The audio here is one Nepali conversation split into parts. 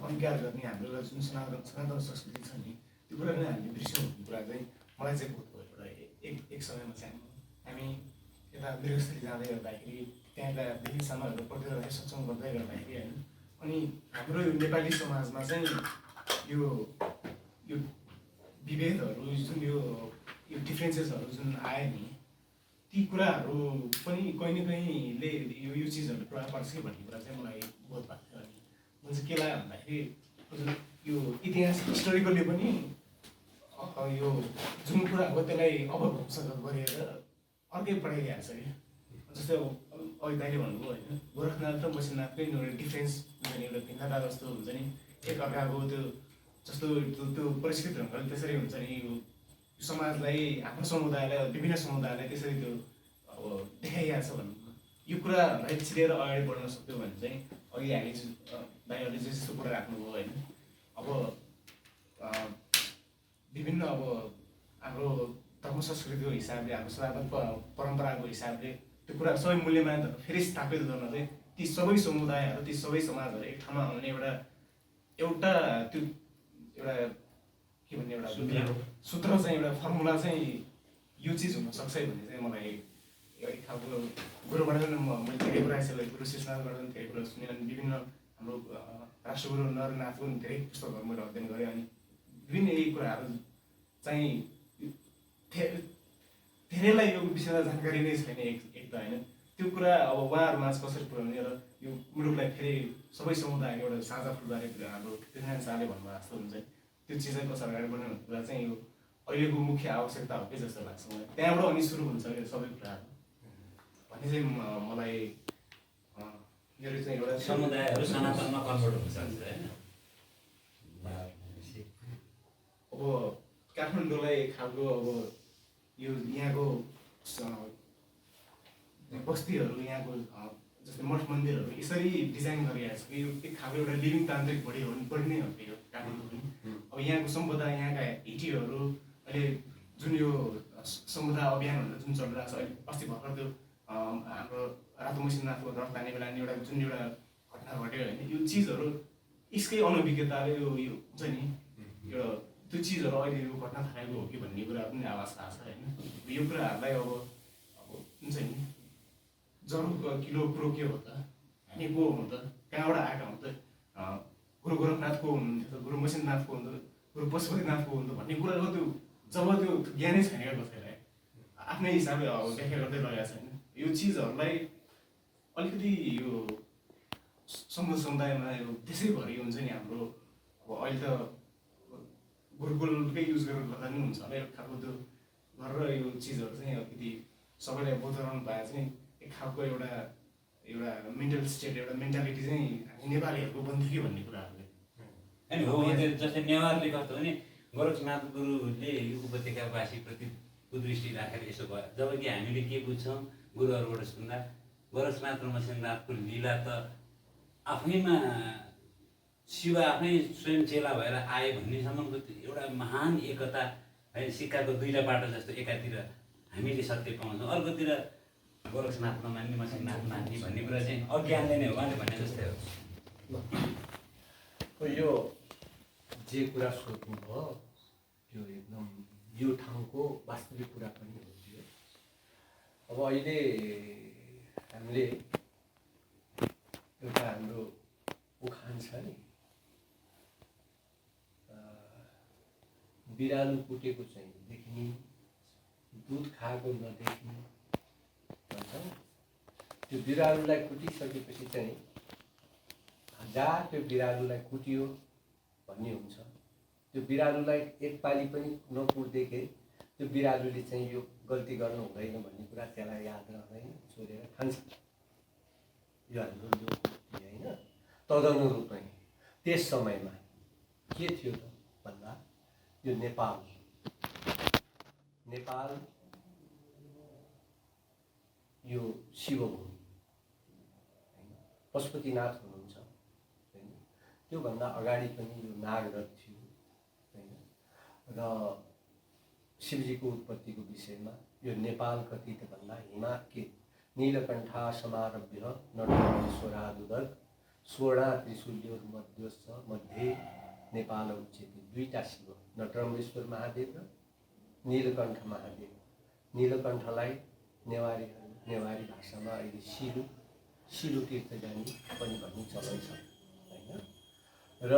अन्कार गर्ने हाम्रो जुन सनातन संस्कृति छ नि त्यो कुरा नै हामीले बिर्स्यौँ भन्ने कुरा चाहिँ मलाई चाहिँ बोध भयो। एउटा एक समयमा चाहिँ हामी यता मृगस्थली जाँदै गर्दाखेरि त्यहाँका विभिन्न सामानहरू पढ्दै सक्षम गर्दै गर्दाखेरि होइन, अनि हाम्रो यो नेपाली समाजमा चाहिँ यो विभेदहरू जुन यो डिफ्रेन्सेसहरू जुन आयो नि ती कुराहरू पनि कहीँ न कहीँले यो चिजहरू प्रभाव पर्छ कि भन्ने कुरा चाहिँ मलाई बोध भएको थियो। अनि जुन चाहिँ के लाग्यो भन्दाखेरि यो इतिहास हिस्टोरिकली पनि यो जुन कुरा हो त्यसलाई अपभ्रंश गरेर अर्कै पढाइरहेको छ कि। जस्तै अब दाइले भन्नुभयो होइन, गोरखनाथ र मसिनाथकै एउटा डिफ्रेन्स हुन्छ नि, एउटा भिन्नता जस्तो हुन्छ नि, एक अर्काको त्यो जस्तो त्यो परिष्कृत ढङ्गले त्यसरी हुन्छ नि यो समाजलाई आफ्नो समुदायलाई विभिन्न समुदायलाई त्यसरी त्यो अब देखाइरहेको छ भन्नु यो कुरालाई छिरेर अगाडि बढ्न सक्यो भने चाहिँ अघि हामी दाइहरूले जस्तो कुरा राख्नुभयो होइन, अब विभिन्न अब हाम्रो धर्म संस्कृतिको हिसाबले हाम्रो सनातन परम्पराको हिसाबले त्यो कुरा सबै मूल्यमानहरू फेरि स्थापित गर्न चाहिँ ती सबै समुदायहरू ती सबै समाजहरू एक ठाउँमा आउने एउटा त्यो एउटा के भन्ने एउटा सूत्र चाहिँ एउटा फर्मुला चाहिँ यो चिज हुनसक्छ भन्ने चाहिँ मलाई एक खालको गुरुबाट पनि मैले धेरै कुरा गुरु शेषनाथबाट पनि धेरै कुरा सुनेँ। अनि विभिन्न हाम्रो राष्ट्रगुरु नरनाथको पनि धेरै पुस्तकहरू मैले अध्ययन गरेँ। अनि विभिन्न यही कुराहरू चाहिँ धेरैलाई यो विषयमा जानकारी नै छैन एक त होइन, त्यो कुरा अब उहाँहरूमाझ कसरी पुर्याउने र यो मुलुकलाई फेरि सबै समुदायको एउटा साझा फुलबारे हाम्रो पृथ्वीनारायण शाहले भन्नुभएको जस्तो हुन्छ त्यो चिज चाहिँ कसरी अगाडि बढ्ने भन्ने कुरा चाहिँ यो अहिलेको मुख्य आवश्यकता हो कि जस्तो लाग्छ मलाई। त्यहाँबाट अनि सुरु हुन्छ यो सबै कुराहरू भन्ने चाहिँ मलाई मेरो चाहिँ एउटा समुदायहरू सनातनमा कन्भर्ट हुन्छ होइन। अब काठमाडौँलाई खालको अब यो यहाँको बस्तीहरू यहाँको जस्तै मठ मन्दिरहरू यसरी डिजाइन गरिरहेको छ कि यो एक खालको एउटा लिभिङ तान्त्रिक बढी हो नि हो यो काठमाडौँ पनि। अब यहाँको सम्पदा यहाँका हिटीहरू अहिले जुन यो समुदाय अभियानहरू जुन चलिरहेको छ अहिले अस्ति भर्खर त्यो हाम्रो रातो मसिनाथको रथ तान्ने बेला एउटा जुन एउटा घटना घट्यो होइन, यो चिजहरू यसकै अनभिज्ञताले यो हुन्छ नि एउटा त्यो चिजहरू अहिले यो घटना थालेको हो कि भन्ने कुरा पनि आवाज आएको छ होइन। यो कुराहरूलाई अब हुन्छ नि जरुर किलो कुरो के हो त अनि को हो त कहाँबाट आएका हुन् त गुरु गोरखनाथको हुनुहुन्थ्यो त गुरु मसिनाथको हुन्थ्यो गुरु पशुपतिनाथको हुन्थ्यो भन्ने कुराको त्यो जब त्यो ज्ञानै छैन क्या कसैलाई आफ्नै हिसाबले अब व्याख्या गर्दै लगाएको छैन। यो चिजहरूलाई अलिकति यो समुदायमा यो त्यसैभरि हुन्छ नि हाम्रो अब अहिले त गुरुकुलकै युज गरेर गर्दा पनि हुन्छ होला एक खालको त्यो गरेर यो चिजहरू चाहिँ अलिकति सबैलाई बोधाउनु पाए चाहिँ एक खालको एउटा मेन्टल स्टेट एउटा मेन्टालिटी चाहिँ हामी नेपालीहरूको बन्थ्यो कि भन्ने कुराहरूले अनि हो। जस्तै नेवारले कस्तो भने गोरखनाथ गुरुले यो उपत्यकावासीप्रति कुदृष्टि राखेर यसो भयो, जबकि हामीले के बुझ्छौँ गुरुहरूबाट सुन्दा गोरखनाथ र मसिनाथको लीला त आफैमा शिव आफै स्वयं चेला भएर आए भन्नेसम्मको एउटा महान एकता है। सिक्काको दुईटा बाटो जस्तो एकातिर हामीले सत्य पाउँछौँ, अर्कोतिर गोरखनाथ नमान्ने मसिनाथ मान्ने भन्ने कुरा चाहिँ अज्ञानले नै हो उहाँले भने जस्तै हो। यो जे कुरा सोध्नुभयो त्यो एकदम यो ठाउँको वास्तविक कुरा पनि हो त्यो। अब अहिले हामीले एउटा हाम्रो उखान छ नि, बिरालो कुटेको चाहिँ देखिने दुध खाएको नदेखिने भन्छ। त्यो बिरालोलाई कुटिसकेपछि चाहिँ हजार त्यो बिरालोलाई कुटियो भन्ने हुन्छ। त्यो बिरालोलाई एकपालि पनि नकुट्दाखेरि त्यो बिरालोले चाहिँ यो गल्ती गर्नु हुँदैन भन्ने कुरा त्यसलाई याद रहँदैन, छोडेर खान्छ। यो हाम्रो लोकमुक्ति होइन। तदनुरूप नै त्यस समयमा के थियो त भन्दा यो नेपाल यो शिवभूमि होइन, पशुपतिनाथ हुनुहुन्छ होइन, त्योभन्दा अगाडि पनि यो नागरथ थियो होइन। र शिवजीको उत्पत्तिको विषयमा यो नेपाल कति त भन्दा हिमाके नीलकण्ठा समारभ्य नटवरेश्वरादुदक स्वर्ण त्रिशूल्योर्मध्योश्च मध्ये नेपाल उच्यते। दुईटा शिव, नटरम्बेश्वर महादेव र नीलकण्ठ महादेव। नीलकण्ठलाई नेवारी भाषामा अहिले शिलु तीर्थजानी पनि भन्ने चलन छ हैन। र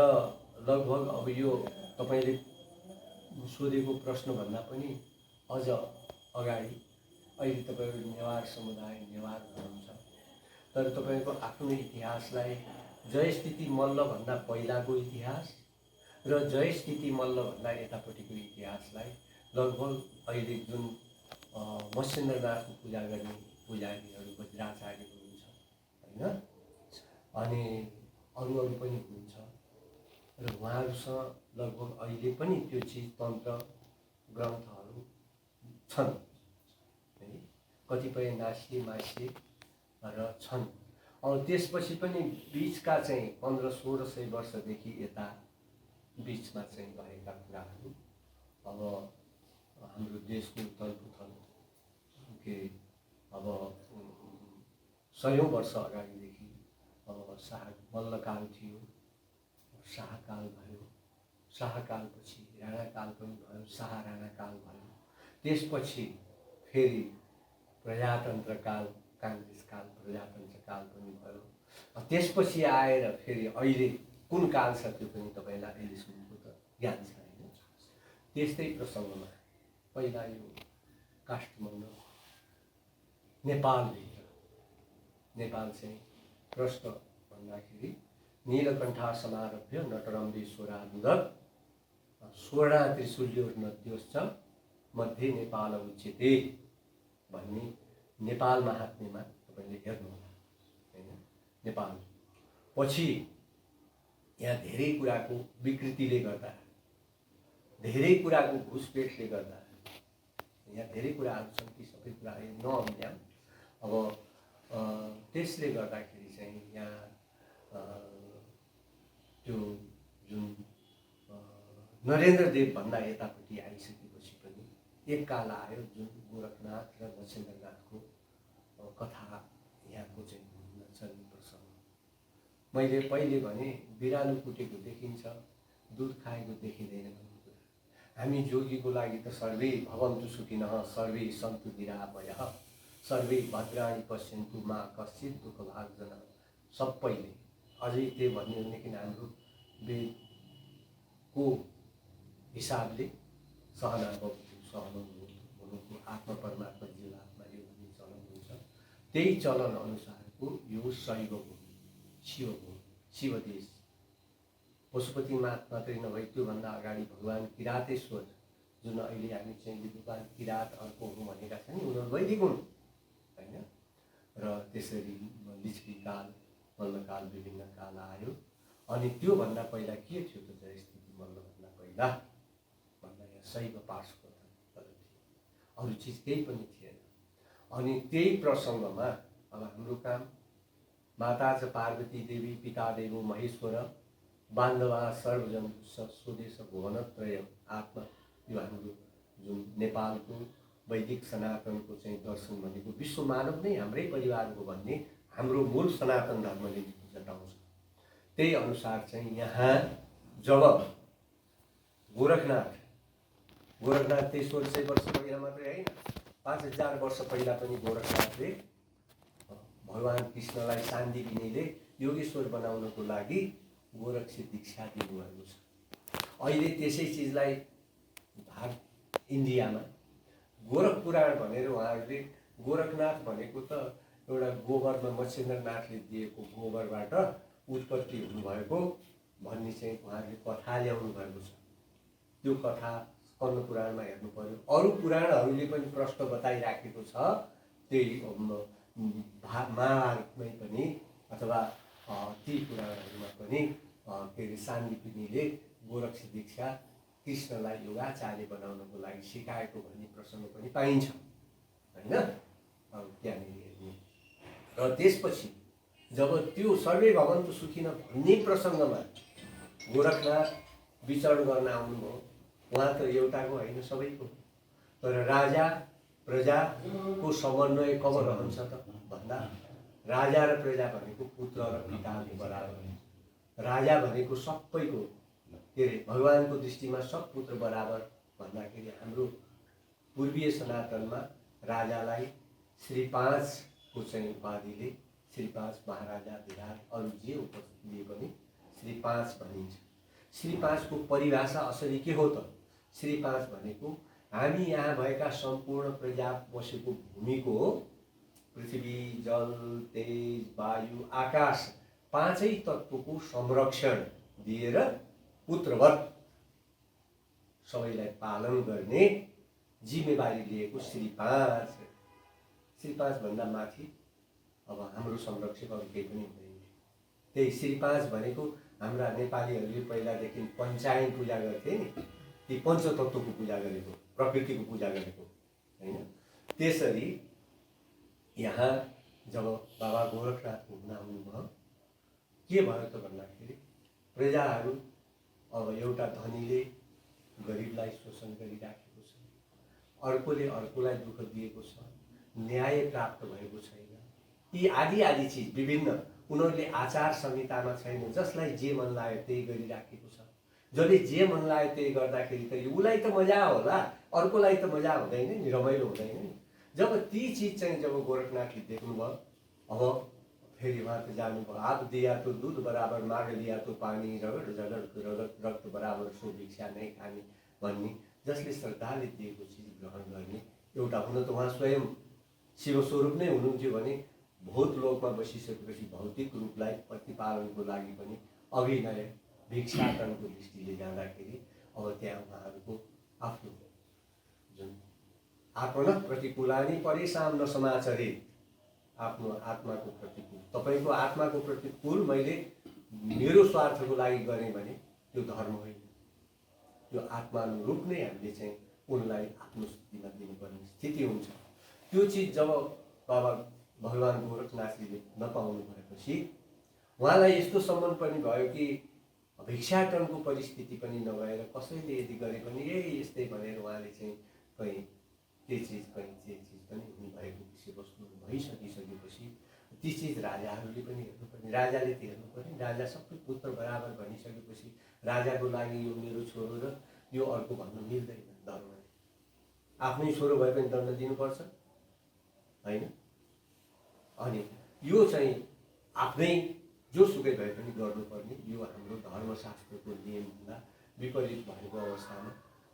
लगभग अब यो तपाईले सोधेको प्रश्नभन्दा पनि अझ अगाडि अहिले तपाईहरु नेवार समुदाय नेवार हुनुहुन्छ, तर तपाईको आफ्नो इतिहासलाई जयस्थिति मल्लभन्दा पहिलाको इतिहास र जयस्थिति मल्लभन्दा यतापट्टिको इतिहासलाई लगभग अहिले जुन मत्स्येन्द्रनाथको पूजा गर्ने पुजारीहरू वज्राचार्य हुनुहुन्छ हैन, अनि अरू पनि हुनुहुन्छ र उहाँहरूसँग लगभग अहिले पनि त्यो चिज तन्त्र ग्रन्थहरू छन् है, कतिपय नासिए मासिए र छन्। अब त्यसपछि पनि बीचका चाहिँ 1500-1600 वर्षदेखि यता बीचमा चाहिँ भएका कुराहरू अब हाम्रो देशको तलपुथल के अब 100औं वर्ष अगाडिदेखि अब मल्लकाल थियो, शाहकाल भयो, शाहकालपछि राणाकाल पनि भयो, शाहराणाकाल भयो, त्यसपछि फेरि प्रजातन्त्रकाल, काङ्ग्रेसकाल, प्रजातन्त्रकाल पनि भयो। त्यसपछि आएर फेरि अहिले कुन काल छ त्यो पनि तपाईलाई अहिलेसम्मको त ज्ञान छैन। त्यस्तै प्रसङ्गमा पहिला यो काष्ठमण्डल नेपाल चाहिँ प्रश्न भन्दाखेरि नीलकण्ठा समारभ्य नटरम्बेश्वरादुरत् स्वर्ण त्रिशूल्योर्नद्योश्च मध्ये नेपाल उच्यते भन्ने नेपाल महात्म्यमा तपाईले हेर्नुहोला हैन। नेपाल पछि यहाँ धेरै कुराको विकृतिले गर्दा, धेरै कुराको घुसपेटले गर्दा यहाँ धेरै कुराहरू छन् कि सबै कुरा नअम्ल्याम। अब त्यसले गर्दाखेरि चाहिँ यहाँ त्यो जुन नरेन्द्रदेव भन्दा यतापट्टि आइसकेपछि पनि एक काल आयो जुन गोरखनाथ र मत्स्येन्द्रनाथको कथा यहाँको चाहिँ चल्ने प्रसङ्ग। मैले पहिले भने बिरालो कुटेको देखिन्छ, दुध खाएको देखिँदैन भन्ने कुरा। हामी जोगीको लागि त सर्वे भवन्तु सुखिनः सर्वे सन्तु निरामयः सर्वे भद्राणि पश्यन्तु मा कश्चित् दुःखभाग्जनः। सबैले अझै त्यो भन्ने हो लेकिन हाम्रो वेदको हिसाबले सहना भवतु सहना हुनुको आत्मा परमात्मा जीवात्मा यो भन्ने चलन हुन्छ। त्यही चलन अनुसारको यो शैव हो, शिव हो, शिवदेश। पशुपतिनाथ मात्रै नभई त्योभन्दा अगाडि भगवान् किरातेश्वर जुन अहिले हामी चाहिँ विद्वान किरात अर्को हुँ भनेका छन् उनीहरू वैदिक हुन् हैन। र त्यसरी लिच्छवी काल, मल्लकाल, विभिन्न काल आयो। अनि त्योभन्दा पहिला के थियो त जयस्थिति मल्लभन्दा पहिला भन्दा यहाँ शैव पार्श्व थियो, अरू चिज केही पनि थिएन। अनि त्यही प्रसङ्गमा अब हाम्रो काम माता च पार्वती देवी पिता देवो महेश्वर बान्धवा सर्वजन्तु स्वदेश भुवनत्रय आत्मा। यो हाम्रो जुन नेपालको वैदिक सनातनको चाहिँ दर्शन भनेको विश्व मानव नै हाम्रै परिवार हो भन्ने हाम्रो मूल सनातन धर्मले जताउँछ। त्यही अनुसार चाहिँ यहाँ जब गोरखनाथ 2300 वर्ष पहिला मात्रै होइन, 5000 वर्ष पहिला पनि गोरखनाथले भगवान् कृष्णलाई सान्दीपिनीले योगेश्वर बनाउनको लागि गोरखसे दीक्षा दिनुभएको छ। अहिले त्यसै चिजलाई इन्डियामा गोरख पुराण भनेर उहाँहरूले गोरखनाथ भनेको त एउटा गोबरमा मत्स्येन्द्रनाथले दिएको गोबरबाट उत्पत्ति हुनुभएको भन्ने चाहिँ उहाँहरूले कथा ल्याउनु भएको छ। त्यो कथा स्कन्द पुराणमा हेर्नु पर्यो। अरू पुराणहरूले पनि प्रश्न बताइराखेको छ। त्यही महाभारतमै पनि अथवा ती पुराणहरूमा पनि के अरे सान्दीपिनीले गोरक्ष दीक्षा कृष्णलाई योगाचार्य बनाउनको लागि सिकाएको भन्ने प्रसङ्ग पनि पाइन्छ हैन। त्यहाँनिर हेर्ने र त्यसपछि जब त्यो सर्वे भवन्तु सुखिन भन्ने प्रसङ्गमा गोरखनाथ विचरण गर्न आउनुभयो। उहाँ त एउटाको होइन सबैको, तर राजा प्रजाको समन्वय कब रहन्छ त भन्दा राजा र प्रजा भनेको पुत्र र पिताको बराबर। राजा भनेको सबैको के अरे भगवानको दृष्टिमा सब पुत्र बराबर भन्दाखेरि हाम्रो पूर्वीय सनातनमा राजालाई श्री 5 को चाहिँ उपाधिले श्री 5 महाराजाधिराज अरू जे उपस्थित लिए पनि श्री 5 भनिन्छ। श्री 5 को परिभाषा असली के हो त? श्री 5 भनेको हामी यहाँ भएका सम्पूर्ण प्रजा बसेको भूमिको पृथ्वी, जल, तेज, वायु, आकाश 5 तत्त्वको संरक्षण दिएर पुत्रवत सबैलाई पालन गर्ने जिम्मेवारी लिएको श्री 5। श्री 5 भन्दा माथि अब हाम्रो संरक्षक अरू केही पनि हुँदैन। त्यही श्री 5 भनेको हाम्रा नेपालीहरूले पहिलादेखि पञ्चायन पूजा गर्थे नि, ती पञ्चतत्त्वको पूजा गरेको, प्रकृतिको पूजा गरेको हैन। त्यसरी यहाँ जब बाबा गोरखनाथ घुम्न आउनुभयो के भयो त भन्दाखेरि प्रजाहरू अब एउटा धनीले गरिबलाई शोषण गरिराखेको छ, अर्कोले अर्कोलाई दुःख दिएको छ, न्याय प्राप्त भएको छैन। यी आदि आदि चिज विभिन्न उनीहरूले आचार संहितामा छैन, जसलाई जे मन लाग्यो त्यही गरिराखेको छ। जसले जे मन लाग्यो त्यही गर्दाखेरि त उसलाई त मजा होला, अर्कोलाई त मजा हुँदैन नि, रमाइलो हुँदैन नि। जब ती चिज चाहिँ जब गोरखनाथले देख्नुभयो, अब फेरि उहाँ त जानुभयो। आप दिया तो दूध बराबर, माग लिया तो पानी, रगड झगड रगत रक्त बराबर, सो भिक्षा नै खाने भन्ने, जसले श्रद्धाले दिएको चिज ग्रहण गर्ने एउटा हुन त उहाँ स्वयं शिवस्वरूप नै हुनुहुन्थ्यो भने भौत लोकमा बसिसकेपछि भौतिक रूपलाई प्रतिपालनको लागि पनि अभिनय भिक्षाटनको दृष्टिले जाँदाखेरि अब त्यहाँ उहाँहरूको आफ्नो जुन आत्मन प्रतिकूलानि परेशान न समाचरे, आफ्नो आत्माको प्रतिकूल, तपाईँको आत्माको प्रतिकूल मैले मेरो स्वार्थको लागि गरेँ भने त्यो धर्म होइन। त्यो आत्मानुरूप नै हामीले चाहिँ उनलाई आफ्नो स्थितिमा दिनुपर्ने स्थिति हुन्छ। त्यो चिज जब बाबा भगवान गोरखनाथले नपाउनु भएपछि उहाँलाई यस्तो सम्मान पनि भयो कि भिक्षाटनको परिस्थिति पनि नभएर कसैले यदि गरे पनि यस्तै भनेर उहाँले चाहिँ कहीँ के चिज कहीँ जे चिज पनि हुने भएको विषयवस्तु भइसकिसकेपछि ती चिज राजाहरूले पनि हेर्नुपर्ने, राजाले त हेर्नुपर्ने। राजा सबै पुत्र बराबर भनिसकेपछि राजाको लागि यो मेरो छोरो र यो अर्को भन्नु मिल्दैन धर्मले। आफ्नै छोरो भए पनि दण्ड दिनुपर्छ होइन। अनि यो चाहिँ आफ्नै जोसुकै भए पनि गर्नुपर्ने, यो हाम्रो धर्मशास्त्रको नियमभन्दा विपरीत भएको अवस्थामा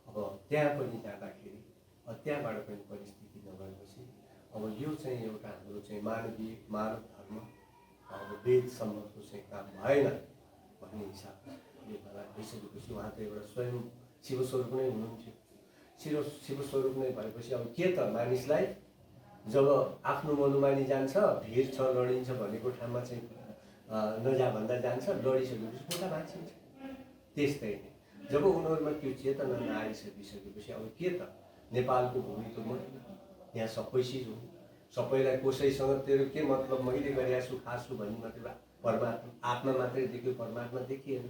अब त्यहाँ पनि जाँदाखेरि त्यहाँबाट पनि परिस्थिति नभएपछि अब यो चाहिँ एउटा हाम्रो चाहिँ मानवीय मानव धर्म अब वेदसम्मको चाहिँ काम भएन भन्ने हिसाबले भइसकेपछि उहाँ त एउटा स्वयं शिवस्वरूप नै हुनुहुन्थ्यो। शिवस्वरूप नै भएपछि अब के त मानिसलाई जब आफ्नो मनोमानी जान्छ, भिड छ लडिन्छ भनेको ठाउँमा चाहिँ नजा भन्दा जान्छ, लडिसकेपछि खुट्टा भाँचिन्छ। त्यस्तै जब उनीहरूमा त्यो चेतना नआइसकिसकेपछि अब के त नेपालको भूमि त म यहाँ सबै चिज हो, सबैलाई कसैसँग तेरो के मतलब मैले गरेका छु खासु भन्ने मात्रै परमात्मा आत्मा मात्रै देख्यो, परमात्मा देखिएन।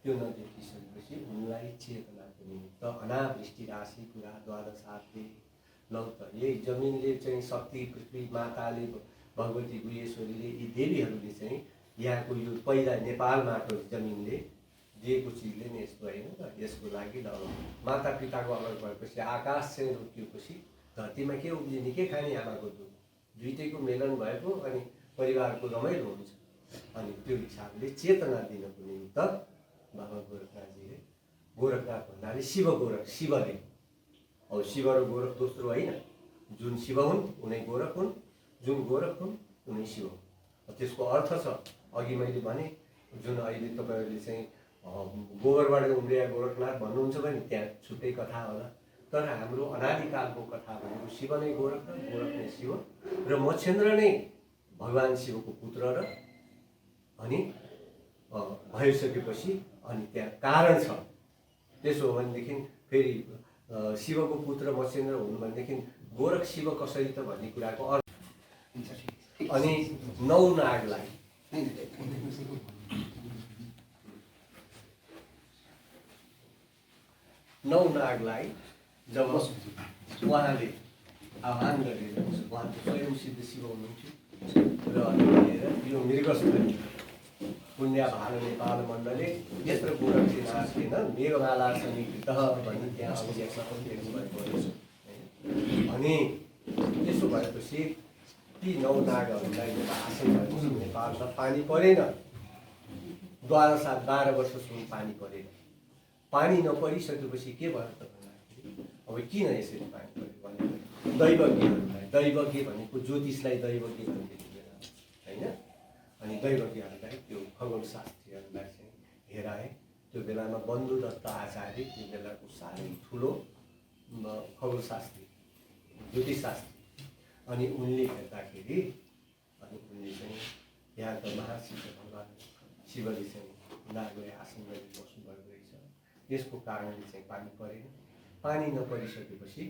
त्यो नदेखिसकेपछि उनलाई चेतनाको निमित्त अनावृष्टि राशि पुरा द्वादशाब्दी लौ त यही जमिनले चाहिँ शक्ति, पृथ्वी माताले, भगवती गुहेश्वरीले, यी देवीहरूले चाहिँ यहाँको यो पहिला नेपाल माटो जमिनले दिएको चिजले नै यस्तो होइन त। यसको लागि माता पिताको अलग भएपछि आकाश चाहिँ रोकिएपछि धरतीमा के उब्जिने, के खाने आमाको दुध, दुइटैको मेलन भएको अनि परिवारको रमाइलो हुन्छ। अनि त्यो हिसाबले चेतना दिनको निमित्त बाबा गोरखनाथजीले, गोरखनाथ भन्नाले शिव गोरख, शिवले, अब शिव र गोरख दोस्रो होइन, जुन शिव हुन् उनै गोरख हुन्, जुन गोरख हुन् उनै शिव हुन्। त्यसको अर्थ छ अघि मैले भने, जुन अहिले तपाईँहरूले चाहिँ गोबरबाट उम्रिया गोरखनाथ भन्नुहुन्छ भने त्यहाँ छुट्टै कथा होला, तर हाम्रो अनादिकालको कथा भनेको शिव नै गोरख र गोरख नै शिव र मच्छेन्द्र नै भगवान शिवको पुत्र र अनि भइसकेपछि अनि त्यहाँ कारण छ। त्यसो हो भनेदेखि फेरि शिवको पुत्र मच्छेन्द्र हुनु भनेदेखि गोरख शिव कसरी त भन्ने कुराको अर्थ। अनि नौ नागलाई नौ नागलाई जब उहाँले आह्वान गरेर, उहाँ स्वयं सिद्ध शिव हुनुहुन्थ्यो र र अनि यो मृगस्थली पुण्य भाल नेपाल मण्डले यत्र गोरक्षनाथेन मेघमाला समीकृतः भन्ने त्यहाँ अभिलेखमा पनि लेख्नुभएको रहेछ। अनि त्यसो भएपछि ती 9 नागहरूलाई आसन भएपछि नेपालमा पानी परेन। द्वारा साथ 12 वर्षसम्म पानी परेन। पानी नपरिसकेपछि के भयो त भन्दाखेरि अब किन यसरी पानी पऱ्यो भने दैवज्ञहरूलाई, दैवज्ञ भनेको ज्योतिषलाई दैवज्ञ भन्ने बेला होइन। अनि दैवज्ञहरूलाई त्यो खगोलशास्त्रीहरूलाई चाहिँ हेराए। त्यो बेलामा बन्धुदत्त आचार्य त्यो बेलाको साह्रै ठुलो खगोलशास्त्री ज्योतिषशास्त्री। अनि उनले हेर्दाखेरि अनि उनले चाहिँ यहाँका महाशिव भगवान् शिवले चाहिँ नागलाई आसन गरी बस्नुभएको रहेछ। यसको कारणले चाहिँ पानी परेन। पानी नपरिसकेपछि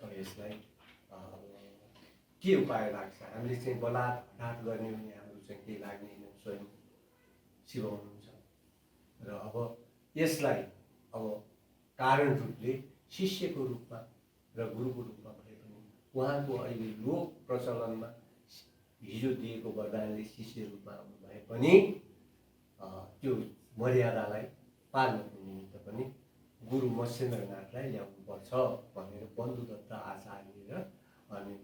अब यसलाई के उपाय लाग्छ? हामीले चाहिँ बलात् हटात गर्ने भने हाम्रो चाहिँ केही लाग्दैन, स्वयं शिव हुनुहुन्छ। र अब यसलाई अब कारण रूपले शिष्यको रूपमा र गुरुको रूपमा भए पनि उहाँको अहिले लोक प्रचलनमा हिजो दिएको वरदानले शिष्य रूपमा आउनु भए पनि त्यो मर्यादालाई पाल्नको निमित्त पनि गुरु मत्स्येन्द्रनाथलाई ल्याउनुपर्छ भनेर बन्धुदत्त आचार्य र अनि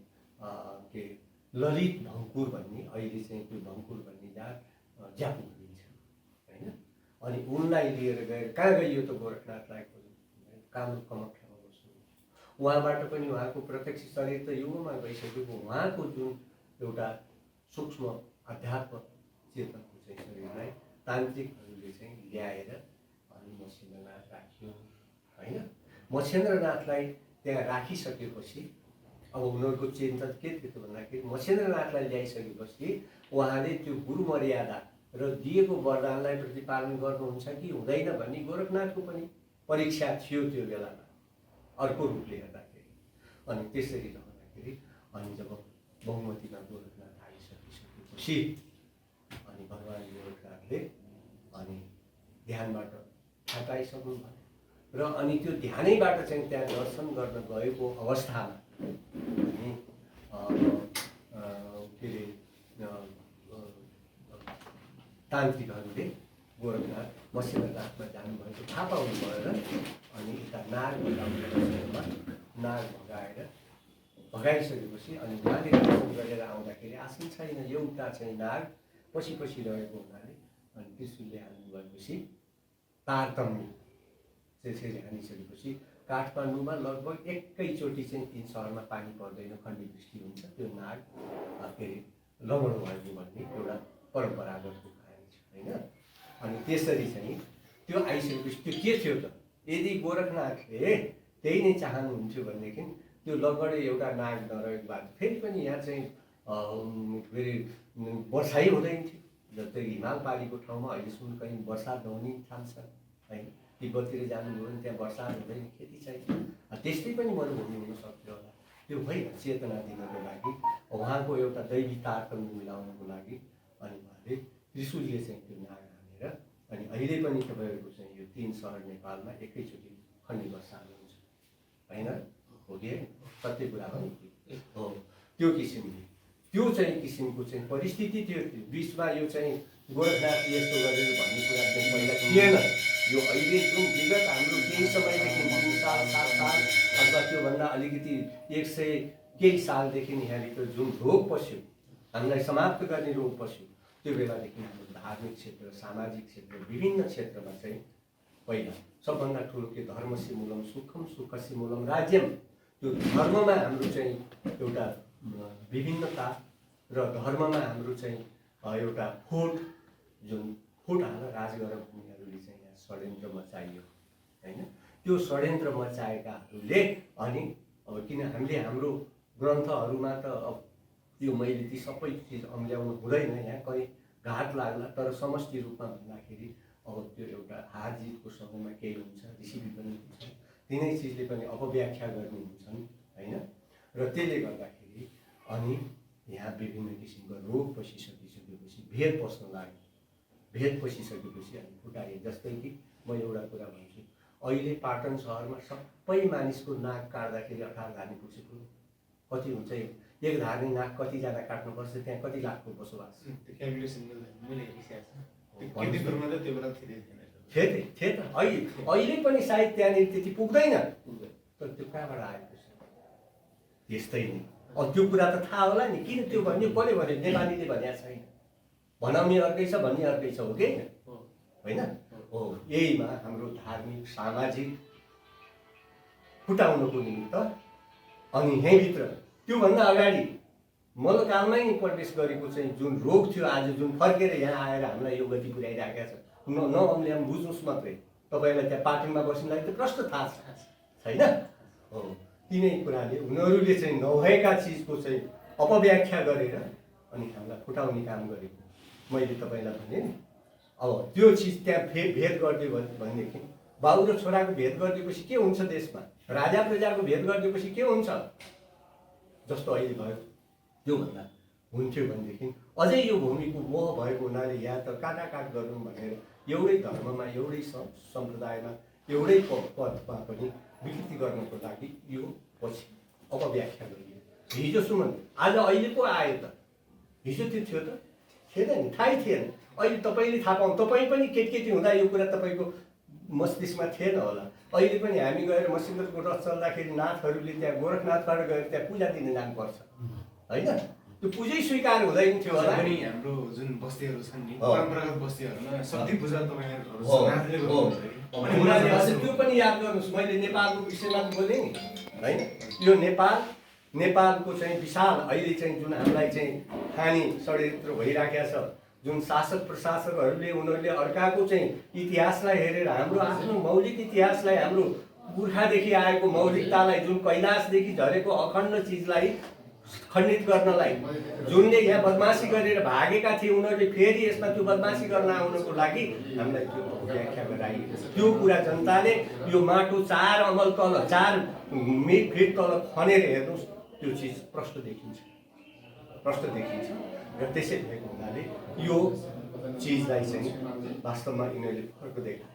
के ललित भङ्कुर भन्ने अहिले चाहिँ त्यो भङ्कुर भन्ने जात ज्यापु भनिन्छ होइन। अनि उनलाई लिएर गएर कहाँ गइयो त गोरखनाथलाई कामरूप कमठमा बस्नु। उहाँबाट पनि उहाँको प्रत्यक्ष शरीर त युगमा गइसकेको उहाँको जुन एउटा सूक्ष्म अध्यात्म चेतनको चाहिँ शरीरलाई तान्त्रिकहरूले चाहिँ ल्याएर अनि मत्स्येन्द्रनाथ राखियो होइन। मत्स्येन्द्रनाथलाई त्यहाँ राखिसकेपछि अब उनीहरूको चिन्तन के थियो त भन्दाखेरि मत्स्येन्द्रनाथलाई ल्याइसकेपछि उहाँले त्यो गुरु मर्यादा र दिएको वरदानलाई प्रतिपालन गर्नुहुन्छ कि हुँदैन भन्ने गोरखनाथको पनि परीक्षा थियो त्यो बेलामा अर्को रूपले हेर्दाखेरि। अनि त्यसरी रहँदाखेरि अनि जब बहुमतीमा गोरखनाथ आइसकेपछि अनि भगवान् गोरखनाथले अनि ध्यानबाट हटाइसक्नु भयो। र अनि त्यो ध्यानैबाट चाहिँ त्यहाँ दर्शन गर्न गएको अवस्थामा अनि के अरे तान्त्रिकहरूले गोरखनाथ मत्स्येन्द्रनाथमा जानुभएको थाहा पाउनु भएर अनि यता नाग भगाउनुमा नाग भगाइसकेपछि अनि उहाँले दर्शन गरेर आउँदाखेरि आसन छैन, एउटा चाहिँ नाग पछि पछि रहेको हुनाले अनि त्रिशूलले हान्नु भएपछि तारतम्य त्यसरी हानिसकेपछि काठमाडौँमा लगभग एकैचोटि चाहिँ 3 सहरमा पानी पर्दैन, खण्डवृष्टि हुन्छ। त्यो नाग के अरे लङ्गडो भएको भन्ने एउटा परम्परागत कहानी छ होइन। अनि त्यसरी चाहिँ त्यो आइसकेपछि त्यो के थियो त यदि गोरखनाथले त्यही नै चाहनुहुन्थ्यो भनेदेखि त्यो लगडे एउटा नाग नरहेको भए फेरि पनि यहाँ चाहिँ फेरि वर्षै हुँदैन थियो। जस्तै हिमाल पारीको ठाउँमा अहिलेसम्म कहीँ वर्षा नहुने ठाउँ छ होइन। तिब्बततिर जानुभयो भने त्यहाँ वर्षा हुँदैन, खेती छैन। त्यस्तै पनि मरुभूमि हुन सक्थ्यो होला। त्यो होइन, चेतना दिनको लागि उहाँको एउटा दैवी तारतम्य मिलाउनको लागि अनि उहाँले त्रिशूलले चाहिँ त्यो नाग हानेर अनि अहिले पनि तपाईँहरूको चाहिँ यो 3 सहर नेपालमा एकैचोटि खण्डी वर्षा हुन्छ होइन। हो कि सत्य कुरा हो त्यो किसिमले त्यो चाहिँ किसिमको चाहिँ परिस्थिति थियो। बिचमा यो चाहिँ गोरखनाथले यस्तो गरेर भन्ने कुरा चाहिँ पहिला थिएन। यो अहिले जुन विगत हाम्रो केही समयदेखि 3 साल 7 साल अथवा त्योभन्दा अलिकति 100 केही सालदेखि यहाँभित्र जुन रोग पस्यो, हामीलाई समाप्त गर्ने रोग पस्यो, त्यो बेलादेखि हाम्रो धार्मिक क्षेत्र, सामाजिक क्षेत्र, विभिन्न क्षेत्रमा चाहिँ पहिला सबभन्दा ठुलो के धर्मस्य मूलम सुखम सुखस्य मूलम राज्यम। त्यो धर्ममा हाम्रो चाहिँ एउटा विभिन्नता र धर्ममा हाम्रो चाहिँ एउटा खोट जुन खोट हालेर राज गरेर उनीहरूले चाहिँ यहाँ षड्यन्त्र मचाइयो होइन। त्यो षड्यन्त्र मचाएकाहरूले अनि अब किन हामीले हाम्रो ग्रन्थहरूमा त अब यो मैले ती सबै चिज अम्ल्याउनु हुँदैन, यहाँ कहीँ घात लाग्ला, तर समष्टि रूपमा भन्दाखेरि अब त्यो एउटा हार जितको समयमा केही हुन्छ, ऋषि पनि हुन्छ, तिनै चिजले पनि अपव्याख्या गर्ने हुन्छन् होइन। र त्यसले गर्दाखेरि अनि यहाँ विभिन्न किसिमको रोग पसिसकेपछि भेद पस्न लाग्यो। भेद पसिसकेपछि अनि फुटाए। जस्तै कि म एउटा कुरा भन्छु, अहिले पाटन सहरमा सबै मानिसको नाक काट्दाखेरि 18 धानी पुग्छ। कति हुन्छ एक धार्ने नाक कतिजना काट्नुपर्छ, त्यहाँ कति लाखको बसोबास त्यो क्यालकुलेसन मैले हेरिसकेको छु केटीहरूमा त त्यो बेला थिएन थिए त। अहिले पनि सायद त्यहाँनिर त्यति पुग्दैन, तर त्यो कहाँबाट आएको छ त्यस्तै नै। अब त्यो कुरा त थाहा होला नि, किन त्यो भन्यो कसले भन्यो? नेपालीले भनेको छैन, भनाउने अर्कै छ भन्ने अर्कै छ, हो कि होइन? हो, यहीमा हाम्रो धार्मिक सामाजिक फुटाउनको निमित्त अनि यहीँभित्र त्योभन्दा अगाडि मल्लकालमै प्रवेश गरेको चाहिँ जुन रोग थियो, आज जुन फर्केर यहाँ आएर हामीलाई यो गति पुर्याइराखेको छ, नअम्ल्याम बुझ्नुहोस् मात्रै। तपाईँलाई त्यहाँ पाटनमा बस्नुलाई त प्रश्न थाहा छैन। हो, तिनै कुराले उनीहरूले चाहिँ नभएका चिजको चाहिँ अपव्याख्या गरेर अनि हामीलाई फुटाउने काम गरेको मैले तपाईँलाई भने नि। अब त्यो चिज त्यहाँ भेद गरिदियो भनेदेखि बाउ र छोराको भेद गरिदिएपछि के हुन्छ देशमा? राजा प्रजाको भेद गरिदिएपछि के हुन्छ? जस्तो अहिले भयो त्योभन्दा हुन्थ्यो भनेदेखि अझै यो भूमिको मोह भएको हुनाले यहाँ त काटाकाट गरौँ भनेर एउटै धर्ममा, एउटै सम्प्रदायमा, एउटै पदमा पनि विकृति गर्नको लागि यो पछि अपव्याख्या गरियो। हिजो सुमन, आज अहिले पो आयो त, हिजो त्यो थियो त थिएन नि, थाहै थिएन। अहिले तपाईँले थाहा पाउनु, तपाईँ पनि केटी हुँदा यो कुरा तपाईँको मस्तिष्कमा थिएन होला। अहिले पनि हामी गएर मसिन्दरको रथ चल्दाखेरि नाथहरूले त्यहाँ गोरखनाथबाट गएर त्यहाँ पूजा दिन जानुपर्छ, होइन? त्यो पूजै स्वीकार हुँदैन थियो होला। पनि हाम्रो जुन बस्तीहरू छन् नि, परम्परागत बस्तीहरूमा शक्ति पूजा तपाईँहरू त्यो पनि याद गर्नुहोस्। मैले नेपालको विषयमा बोलेँ नि, होइन? यो नेपालको चाहिँ विशाल अहिले चाहिँ जुन हामीलाई चाहिँ खानी षड्यन्त्र भइराखेको छ, जुन शासक प्रशासकहरूले उनीहरूले अर्काको चाहिँ इतिहासलाई हेरेर हाम्रो आफ्नो मौलिक इतिहासलाई, हाम्रो पुर्खादेखि आएको मौलिकतालाई, जुन कैलाशदेखि झरेको अखण्ड चिजलाई खण्डित गर्नलाई, जुनले यहाँ बदमासी गरेर भागेका थिए उनीहरूले फेरि यसमा त्यो बदमासी गर्न आउनको लागि हामीलाई त्यो व्याख्या गराइयो। त्यो कुरा जनताले यो माटो 4 अमल तल 4 फिट तल खनेर हेर्नुहोस्, त्यो चिज प्रष्ट देखिन्छ र त्यसै भएको हुनाले यो चिजलाई चाहिँ वास्तवमा यिनीहरूले फर्को देखाए।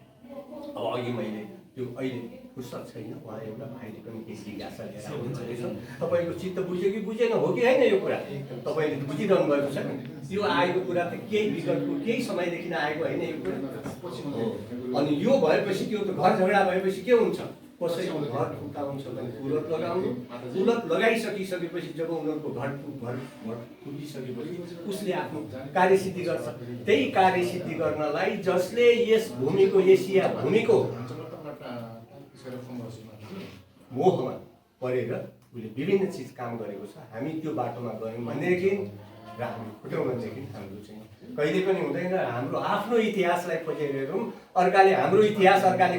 अब अघि मैले त्यो अहिले फुर्सद छैन, उहाँ एउटा भाइले पनि केही जिज्ञासा लिएर आउनुहुन्छ। तपाईँको चित्त बुझ्यो कि बुझेन, हो कि होइन? यो कुरा तपाईँले बुझिरहनु भएको छ। यो आएको कुरा त केही विगतको केही समयदेखि आएको होइन यो कुरा। अनि यो भएपछि त्यो त घर झगडा भएपछि के हुन्छ? कसैको घर फुटाउँछ भने कुलत लगाउनु, कुलत लगाइसकिसकेपछि जब उनीहरूको घर फुटिसकेपछि उसले आफ्नो कार्यसिद्धि गर्छ। त्यही कार्यसिद्धि गर्नलाई जसले यस भूमिको, एसिया भूमिको मोहमा परेर उसले विभिन्न चिज काम गरेको छ। हामी त्यो बाटोमा गयौँ भनेदेखि र हामी फुट्यौँ भनेदेखि हाम्रो चाहिँ कहिले पनि हुँदैन। हाम्रो आफ्नो इतिहासलाई खोजेर हेरौँ, अर्काले हाम्रो इतिहास अर्काले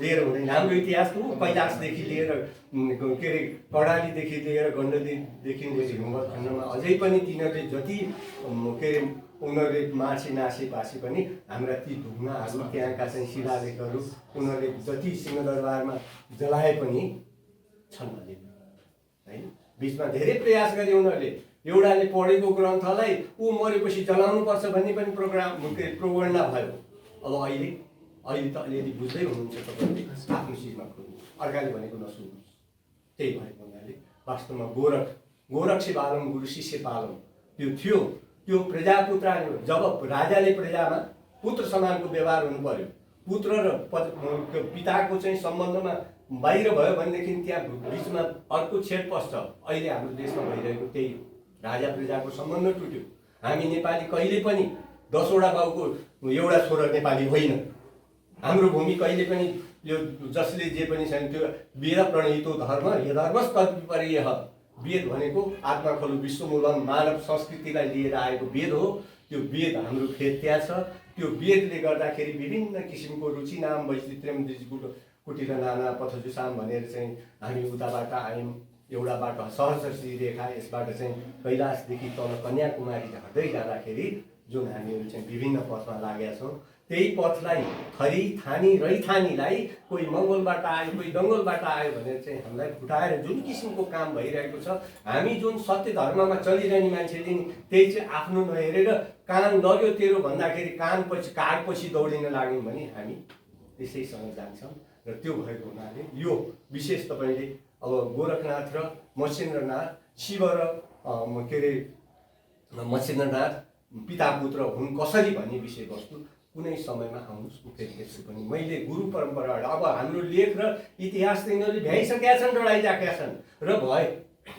लिएर हुँदैन। हाम्रो इतिहास कैलाशदेखि लिएर के अरे कर्णालीदेखि लिएर गण्डकीदेखि लिएर हिमवत खण्डमा अझै पनि तिनीहरूले जति के अरे उनीहरूले माछे नासेपछि पनि हाम्रा ती ढुङ्गाहरू, त्यहाँका चाहिँ शिलालेखहरू उनीहरूले जति सिंहदरबारमा जलाए पनि छन् अझै, होइन? बिचमा धेरै प्रयास गरे उनीहरूले। एउटाले पढेको ग्रन्थलाई ऊ मरेपछि जलाउनुपर्छ भन्ने पनि प्रोगण्डा भयो। अब अहिले त अलिअलि बुझ्दै हुनुहुन्छ तपाईँले, आफ्नो चिजमा खोज्नुहोस्, अर्काले भनेको नसुन्नुहोस्। त्यही भएको हुनाले वास्तवमा गोरख से पालम गुरु शिष्य पालम त्यो थियो। त्यो प्रजापुत्राले, जब राजाले प्रजामा पुत्र समानको व्यवहार हुनु पर्यो, पुत्र र पिताको चाहिँ सम्बन्धमा बाहिर भयो भनेदेखि त्यहाँ बिचमा अर्को छेड पस्छ। अहिले हाम्रो देशमा भइरहेको त्यही राजा प्रजाको सम्बन्ध टुट्यो। हामी नेपाली कहिले पनि 10 वटा बाउको एउटा छोरा नेपाली होइन। हाम्रो भूमि कहिले पनि यो जसले जे पनि छैन त्यो वेद प्रणीतो धर्म यधर्मस्तत्पर्य। वेद भनेको आत्मा खलु विश्वमूलम, मानव संस्कृतिलाई लिएर आएको वेद हो। त्यो वेद हाम्रो फेत्या छ। त्यो वेदले गर्दाखेरि विभिन्न किसिमको रुचि नाम वैचित्र्यम कुटिर नाना पथजुसाम भनेर चाहिँ हामी उताबाट आयौँ। एउटा बाटो सहस्रश्री रेखा, यसबाट चाहिँ कैलाशदेखि तल कन्याकुमारी झर्दै जाँदाखेरि जुन हामीहरू चाहिँ विभिन्न पथमा लागेका छौँ, त्यही पथलाई थरी थानी रैथानीलाई कोही मङ्गोलबाट आयो, कोही दङ्गलबाट आयो भनेर चाहिँ हामीलाई फुटाएर जुन किसिमको काम भइरहेको छ, हामी जुन सत्य धर्ममा चलिरहने मान्छेले नि त्यही चाहिँ आफ्नो नहेरेर कान लग्यो तेरो भन्दाखेरि कागपछि दौडिन लाग्यौँ भने हामी त्यसैसँग जान्छौँ। र त्यो भएको हुनाले यो विशेष तपाईँले अब गोरखनाथ र मत्स्येन्द्रनाथ, शिव र के अरे मच्छिन्द्रनाथ पिता पुत्र हुन् कसरी भन्ने विषयवस्तु कुनै समयमा आउनुहोस् म फेरि त्यसो पनि मैले गुरु परम्पराबाट अब हाम्रो लेख र इतिहास त यिनीहरूले भ्याइसकेका छन्, रडाइराखेका छन् र भए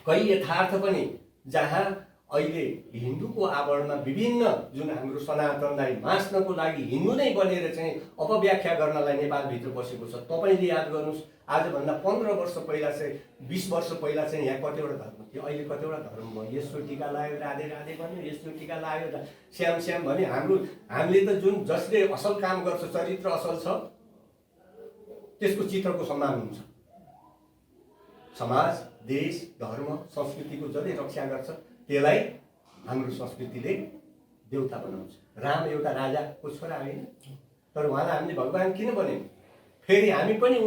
कहीँ यथार्थ पनि जहाँ अहिले हिन्दूको आवरणमा विभिन्न जुन हाम्रो सनातनलाई मास्नको लागि हिन्दू नै बनेर चाहिँ अपव्याख्या गर्नलाई नेपालभित्र बसेको छ। तपाईँले याद गर्नुहोस् आजभन्दा 15 वर्ष पहिला चाहिँ 20 वर्ष पहिला चाहिँ यहाँ कतिवटा धर्म थियो, अहिले कतिवटा धर्म भयो। यसो टीका लाग्यो राधे राधे भन्यो, यसो टीका लाग्यो श्याम श्याम भन्यो। हामीले त जुन जसले असल काम गर्छ, चरित्र असल छ, त्यसको चित्रको सम्मान हुन्छ। समाज, देश, धर्म, संस्कृतिको जसले रक्षा गर्छ त्यसलाई हाम्रो संस्कृतिले देवता बनाउँछ। राम एउटा राजाको छोरा होइन, तर उहाँलाई हामीले भगवान किन बन्यौँ? फेरि हामी पनि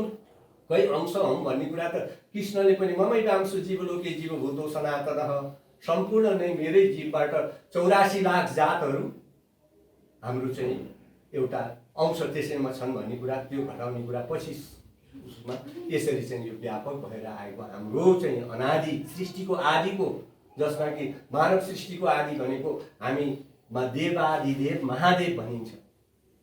कहीँ अंश हौँ भन्ने कुरा त कृष्णले पनि ममैवांशो जीवलोके जीवभूतो सनातनः, सम्पूर्ण नै मेरै जीवबाट 84 लाख जातहरू हाम्रो चाहिँ एउटा अंश त्यसैमा छन् भन्ने कुरा, त्यो घटाउने कुरा पछि उसमा यसरी चाहिँ यो व्यापक भएर आएको हाम्रो चाहिँ अनादि सृष्टिको आदिको, जसमा कि मानव सृष्टिको आदि भनेको हामीमा देवादिदेव महादेव भनिन्छ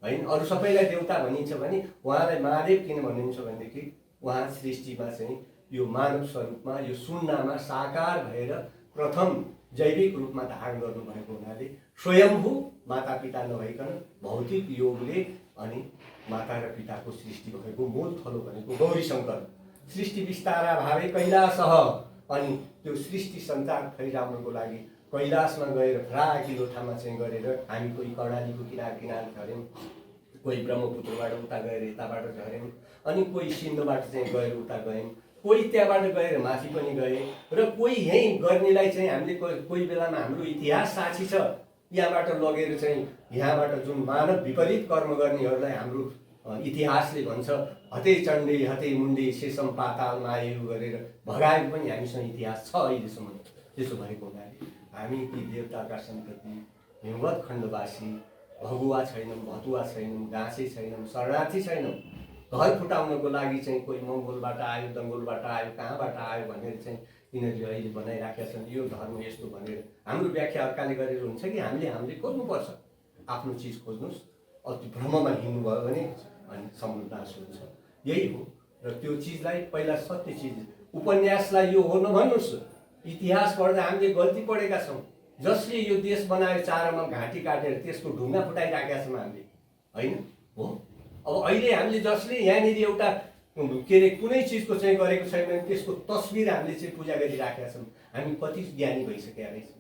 होइन। अरू सबैलाई देवता भनिन्छ भने उहाँलाई महादेव किन भनिन्छ भनेदेखि उहाँ सृष्टिमा चाहिँ यो मानव स्वरूपमा यो शून्यमा साकार भएर प्रथम जैविक रूपमा धारण गर्नुभएको हुनाले स्वयम्भू माता पिता नभइकन भौतिक योगले अनि माता र पिताको सृष्टि भएको मूल थलो भनेको गौरीशङ्कर। सृष्टि विस्तारा भावे कैलासः, अनि त्यो सृष्टि सञ्चार फैलाउनको लागि कैलाशमा गएर फराकिलो ठाउँमा चाहिँ गरेर हामी कोही कर्णालीको किनार झऱ्यौँ, कोही ब्रह्मपुत्रबाट उता गएर यताबाट झऱ्यौँ, अनि कोही सिन्धुबाट चाहिँ गएर उता गयौँ, कोही त्यहाँबाट गएर माथि पनि गए र कोही यहीँ गर्नेलाई चाहिँ हामीले कोही बेलामा हाम्रो इतिहास साक्षी छ। यहाँबाट लगेर चाहिँ यहाँबाट जुन मानव विपरीत कर्म गर्नेहरूलाई हाम्रो इतिहासले भन्छ हते चण्डे हते मुण्डे शेषम पाताल मायु गरेर भगाएको पनि हामीसँग इतिहास छ अहिलेसम्म। त्यसो भएको हुनाले हामी ती देवताका सन्तति हिमवत खण्डवासी भगुवा छैनौँ, भतुवा छैनौँ, गाँसे छैनौँ, शरणार्थी छैनौँ। घर फुटाउनको लागि चाहिँ कोही मङ्गोलबाट आयो, दङ्गोलबाट आयो, कहाँबाट आयो भनेर चाहिँ यिनीहरूले अहिले बनाइराखेका छन् यो धर्म यस्तो भनेर। हाम्रो व्याख्या अर्काले गरेर हुन्छ कि हामीले खोज्नुपर्छ, आफ्नो चिज खोज्नुहोस्। अति भ्रममा हिँड्नुभयो भने अनि समुद्र नाश हुन्छ, यही हो। र त्यो चिजलाई पहिला सत्य चिज उपन्यासलाई यो हो नभन्नुहोस्। इतिहास पढ्दा हामीले गल्ती पढेका छौँ। जसले यो देश बनायो चारमा घाँटी काटेर त्यसको ढुङ्गा फुटाइराखेका छौँ हामीले होइन हो। अब अहिले हामीले जसले यहाँनिर एउटा के अरे कुनै चिजको चाहिँ गरेको छैन भने त्यसको तस्बिर हामीले चाहिँ पूजा गरिराखेका छौँ। हामी कति ज्ञानी भइसकेका रहेछौँ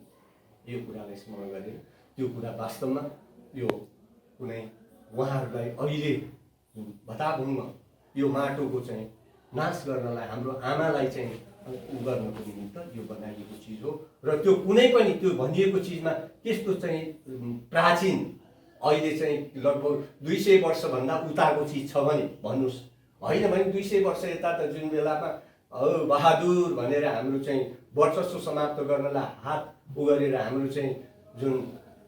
यो कुरालाई स्मरण गरेर। त्यो कुरा वास्तवमा यो कुनै उहाँहरूलाई अहिले भताभुङ्ग यो माटोको चाहिँ नाश गर्नलाई हाम्रो आमालाई चाहिँ उ गर्नको निमित्त यो बनाइएको चिज हो। र त्यो कुनै पनि त्यो भनिएको चिजमा त्यस्तो चाहिँ प्राचीन अहिले चाहिँ लगभग 200 वर्षभन्दा उताको चिज छ भने भन्नुहोस्। होइन भने 200 वर्ष यता त जुन बेलामा बहादुर भनेर हाम्रो चाहिँ वर्चस्व समाप्त गर्नलाई हात उगरेर हाम्रो चाहिँ जुन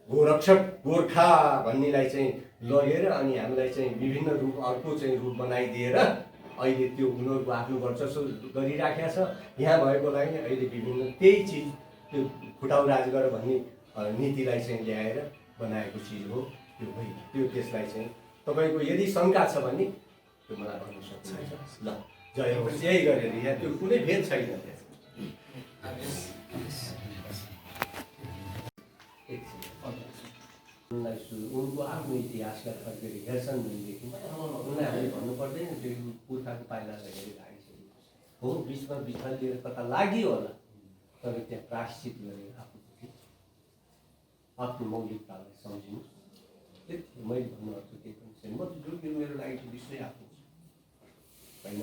गोरक्षक गोर्खा भन्नेलाई चाहिँ लगेर अनि हामीलाई चाहिँ विभिन्न रूप अर्को चाहिँ रूप बनाइदिएर अहिले त्यो उनीहरूको आफ्नो वर्चस्व गरिराखेका छ। यहाँ भएकोलाई नै अहिले विभिन्न त्यही चिज त्यो फुटाउ राज गर भन्ने नीतिलाई चाहिँ ल्याएर बनाएको चिज हो त्यो त्यसलाई चाहिँ तपाईँको यदि शङ्का छ भने त्यो मलाई भन्न सक्नुहुन्छ। ल जय होस्। यही गरेर यहाँ त्यो कुनै भेद छैन। उनको आफ्नो इतिहासलाई फर्केर हेर्छन् भनेदेखि उनलाई हामीले भन्नु पर्दैन त्यो पुर्खाको पाइलालाई हेरेर आइसकेको हो। बिचमा लिएर कता लाग्यो होला, तर त्यहाँ प्रायश्चित गरेर आफ्नो मौलिकतालाई सम्झिनुहोस्। त्यति मैले भन्नु अर्थ केही पनि छैन। म त जो मेरो लागि विषय आफ्नो होइन।